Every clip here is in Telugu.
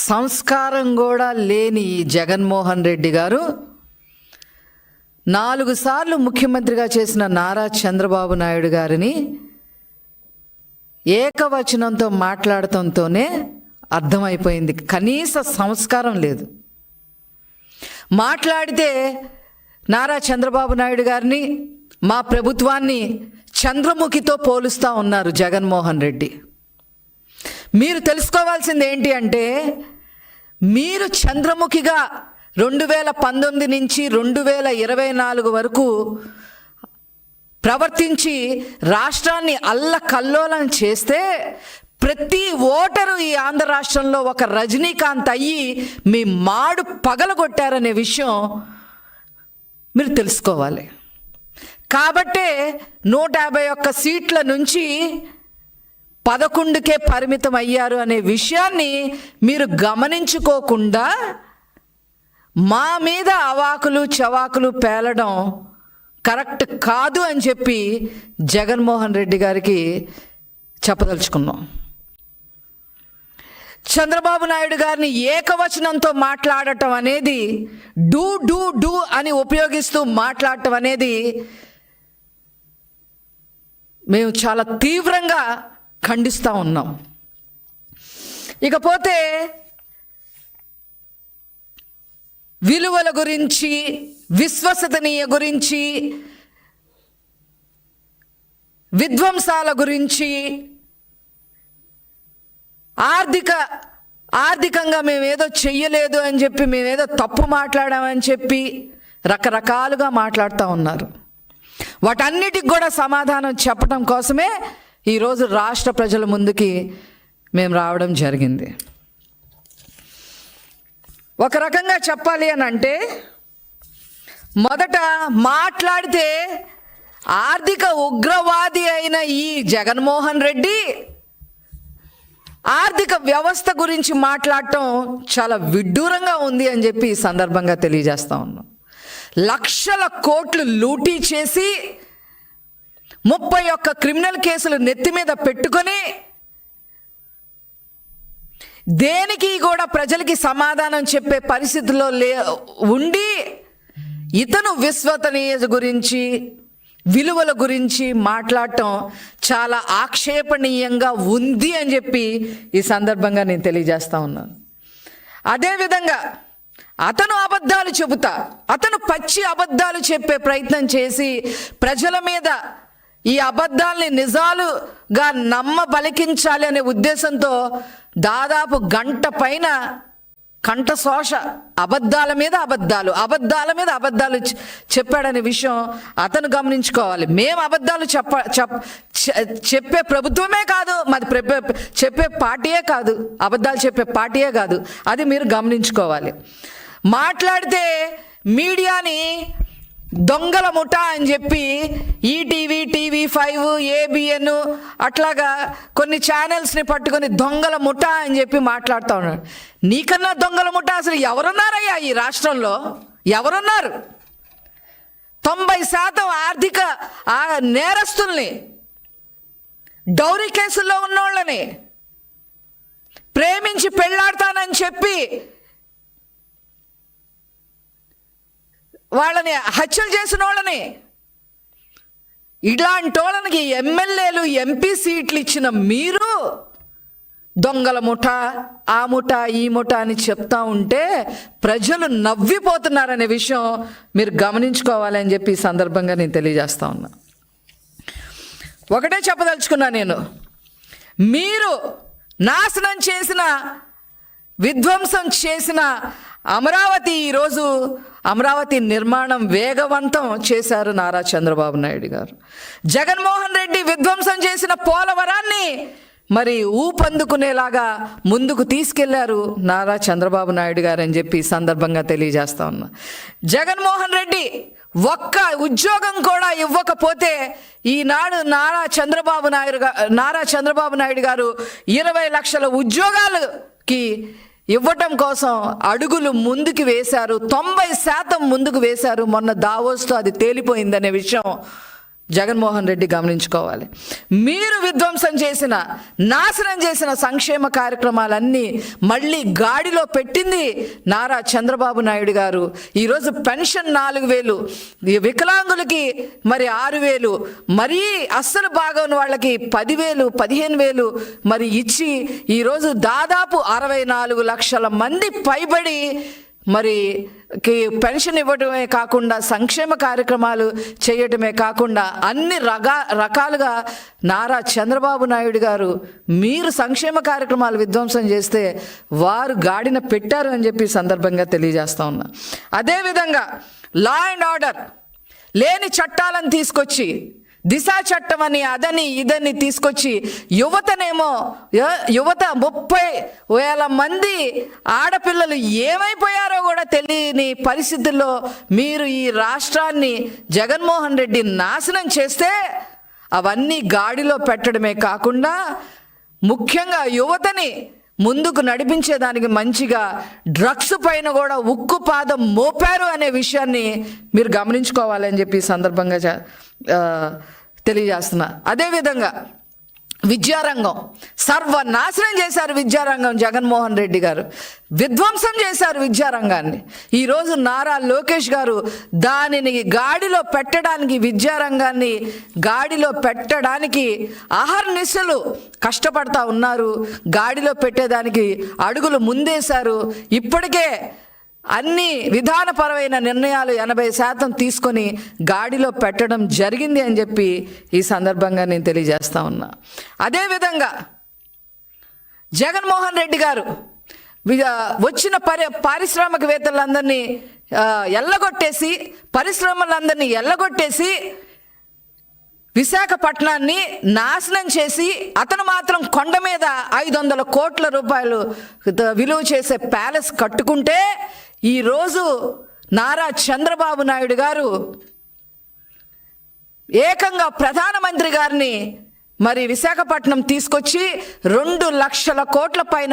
సంస్కారం కూడా లేని ఈ జగన్మోహన్ రెడ్డి గారు 4 సార్లు ముఖ్యమంత్రిగా చేసిన నారా చంద్రబాబు నాయుడు గారిని ఏకవచనంతో మాట్లాడటంతోనే అర్థమైపోయింది, కనీస సంస్కారం లేదు. మాట్లాడితే నారా చంద్రబాబు నాయుడు గారిని, మా ప్రభుత్వాన్ని చంద్రముఖితో పోలుస్తూ ఉన్నారు జగన్మోహన్ రెడ్డి. మీరు తెలుసుకోవాల్సింది ఏంటి అంటే, మీరు చంద్రముఖిగా 2019 నుంచి 2024 వరకు ప్రవర్తించి రాష్ట్రాన్ని అల్లకల్లోలం చేస్తే ప్రతి ఓటరు ఈ ఆంధ్ర రాష్ట్రంలో ఒక రజనీకాంత్ అయ్యి మీ మాడు పగలగొట్టారనే విషయం మీరు తెలుసుకోవాలి. కాబట్టే 151 సీట్ల నుంచి 11కే పరిమితం అయ్యారు అనే విషయాన్ని మీరు గమనించుకోకుండా మా మీద అవాకులు చవాకులు పేలడం కరెక్ట్ కాదు అని చెప్పి జగన్మోహన్ రెడ్డి గారికి చెప్పదలుచుకున్నాం. చంద్రబాబు నాయుడు గారిని ఏకవచనంతో మాట్లాడటం అనేది, డూ అని ఉపయోగిస్తూ మాట్లాడటం అనేది మేము చాలా తీవ్రంగా ఖండిస్తూ ఉన్నాం. ఇకపోతే విలువల గురించి, విశ్వసనీయ గురించి, విధ్వంసాల గురించి, ఆర్థికంగా మేమేదో చెయ్యలేదు అని చెప్పి, మేమేదో తప్పు మాట్లాడామని చెప్పి రకరకాలుగా మాట్లాడుతూ ఉన్నారు. వాటన్నిటికి కూడా సమాధానం చెప్పడం కోసమే ఈరోజు రాష్ట్ర ప్రజల ముందుకి మేము రావడం జరిగింది. ఒక రకంగా చెప్పాలి అని అంటే, మొదట మాట్లాడితే ఆర్థిక ఉగ్రవాది అయిన ఈ జగన్మోహన్ రెడ్డి ఆర్థిక వ్యవస్థ గురించి మాట్లాడటం చాలా విడ్డూరంగా ఉంది అని చెప్పి ఈ సందర్భంగా తెలియజేస్తా ఉన్నాం. లక్షల కోట్లు లూటీ చేసి 31 క్రిమినల్ కేసులు నెత్తి మీద పెట్టుకొని దేనికి కూడా ప్రజలకి సమాధానం చెప్పే పరిస్థితుల్లో ఉండి ఇతను విశ్వసనీయత గురించి, విలువల గురించి మాట్లాడటం చాలా ఆక్షేపణీయంగా ఉంది అని చెప్పి ఈ సందర్భంగా నేను తెలియజేస్తా ఉన్నాను. అదేవిధంగా అతను అబద్ధాలు చెబుతా, అతను పచ్చి అబద్ధాలు చెప్పే ప్రయత్నం చేసి ప్రజల మీద ఈ అబద్ధాలని నిజాలుగా బలికించాలి అనే ఉద్దేశంతో దాదాపు గంట పైన కంఠశోష అబద్ధాల మీద అబద్ధాలు చెప్పాడనే విషయం అతను గమనించుకోవాలి. మేము అబద్ధాలు చెప్పే ప్రభుత్వమే కాదు, మాది చెప్పే పార్టీయే కాదు, అబద్ధాలు చెప్పే పార్టీయే కాదు, అది మీరు గమనించుకోవాలి. మాట్లాడితే మీడియాని దొంగల ముఠా అని చెప్పి ఈటీవీ, TV5, ABN అట్లాగా కొన్ని ఛానల్స్ని పట్టుకొని దొంగల ముఠా అని చెప్పి మాట్లాడుతూ ఉన్నాడు. నీకన్నా దొంగల ముఠా అసలు ఎవరున్నారయ్యా ఈ రాష్ట్రంలో? ఎవరున్నారు? 90% ఆర్థిక నేరస్తుల్ని, డౌరీ కేసుల్లో ఉన్నోళ్ళని, ప్రేమించి పెళ్ళాడతానని చెప్పి వాళ్ళని హత్యలు చేసిన వాళ్ళని, ఇలాంటి వాళ్ళకి ఎమ్మెల్యేలు, MP సీట్లు ఇచ్చిన మీరు దొంగల ముఠా, ఆ ముఠా, ఈ ముఠా అని చెప్తా ఉంటే ప్రజలు నవ్విపోతున్నారనే విషయం మీరు గమనించుకోవాలని చెప్పి ఈ సందర్భంగా నేను తెలియజేస్తా ఉన్నా. ఒకటే చెప్పదలుచుకున్నా నేను, మీరు నాశనం చేసిన, విధ్వంసం చేసిన అమరావతి, ఈరోజు అమరావతి నిర్మాణం వేగవంతం చేశారు నారా చంద్రబాబు నాయుడు గారు. జగన్మోహన్ రెడ్డి విధ్వంసం చేసిన పోలవరాన్ని మరి ఊపందుకునేలాగా ముందుకు తీసుకెళ్లారు నారా చంద్రబాబు నాయుడు గారు అని చెప్పి ఈ సందర్భంగా తెలియజేస్తా ఉన్నా. జగన్మోహన్ రెడ్డి ఒక్క ఉద్యోగం కూడా ఇవ్వకపోతే ఈనాడు నారా చంద్రబాబు నాయుడు గారు 20 లక్షల ఉద్యోగాలకి ఇవ్వటం కోసం అడుగులు ముందుకు వేశారు. 90% ముందుకు వేశారు. మొన్న దావోస్తో అది తేలిపోయిందనే విషయం జగన్మోహన్ రెడ్డి గమనించుకోవాలి. మీరు విధ్వంసం చేసిన, నాశనం చేసిన సంక్షేమ కార్యక్రమాలన్నీ మళ్ళీ గాడిలో పెట్టింది నారా చంద్రబాబు నాయుడు గారు. ఈరోజు పెన్షన్ 4,000, వికలాంగులకి మరి 6,000, మరీ అస్సలు బాగోని వాళ్ళకి 10,000, 15,000 మరి ఇచ్చి ఈరోజు దాదాపు 64 లక్షల మంది పైబడి మరి పెన్షన్ ఇవ్వడమే కాకుండా సంక్షేమ కార్యక్రమాలు చేయటమే కాకుండా అన్ని రకాలుగా నారా చంద్రబాబు నాయుడు గారు మీరు సంక్షేమ కార్యక్రమాలు విధ్వంసం చేస్తే వారు గాడిన పెట్టారు అని చెప్పి సందర్భంగా తెలియజేస్తా ఉన్నా. అదేవిధంగా లా అండ్ ఆర్డర్ లేని చట్టాలను తీసుకొచ్చి, దిశ చట్టం అని అదని ఇదని తీసుకొచ్చి యువత 30,000 మంది ఆడపిల్లలు ఏమైపోయారో కూడా తెలియని పరిస్థితుల్లో మీరు ఈ రాష్ట్రాన్ని జగన్మోహన్ రెడ్డి నాశనం చేస్తే అవన్నీ గాడిలో పెట్టడమే కాకుండా ముఖ్యంగా యువతని ముందుకు నడిపించేదానికి మంచిగా డ్రగ్స్ పైన కూడా ఉక్కు పాదం మోపారు అనే విషయాన్ని మీరు గమనించుకోవాలని చెప్పి ఈ సందర్భంగా తెలియజేస్తున్నా. అదేవిధంగా విద్యారంగం సర్వనాశనం చేశారు. విద్యారంగం జగన్మోహన్ రెడ్డి గారు విధ్వంసం చేశారు విద్యారంగాన్ని. ఈరోజు నారా లోకేష్ గారు దానిని గాడిలో పెట్టడానికి, విద్యారంగాన్ని గాడిలో పెట్టడానికి అహర్నిశలు కష్టపడతా ఉన్నారు. గాడిలో పెట్టేదానికి అడుగులు ముందేశారు. ఇప్పటికే అన్ని విధానపరమైన నిర్ణయాలు 80% తీసుకొని గాడిలో పెట్టడం జరిగింది అని చెప్పి ఈ సందర్భంగా నేను తెలియజేస్తా ఉన్నా. అదేవిధంగా జగన్మోహన్ రెడ్డి గారు వచ్చిన పారిశ్రామికవేత్తలందరినీ ఎల్లగొట్టేసి, పరిశ్రమలందరినీ ఎల్లగొట్టేసి విశాఖపట్నాన్ని నాశనం చేసి అతను మాత్రం కొండ మీద 500 కోట్ల రూపాయలు విలువ చేసే ప్యాలెస్ కట్టుకుంటే ఈరోజు నారా చంద్రబాబు నాయుడు గారు ఏకంగా ప్రధానమంత్రి గారిని మరి విశాఖపట్నం తీసుకొచ్చి 2 లక్షల కోట్ల పైన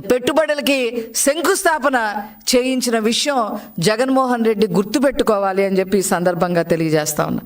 పెట్టుబడులకి శంకుస్థాపన చేయించిన విషయం జగన్మోహన్ రెడ్డి గుర్తుపెట్టుకోవాలి అని చెప్పి ఈ సందర్భంగా తెలియజేస్తా ఉన్నా.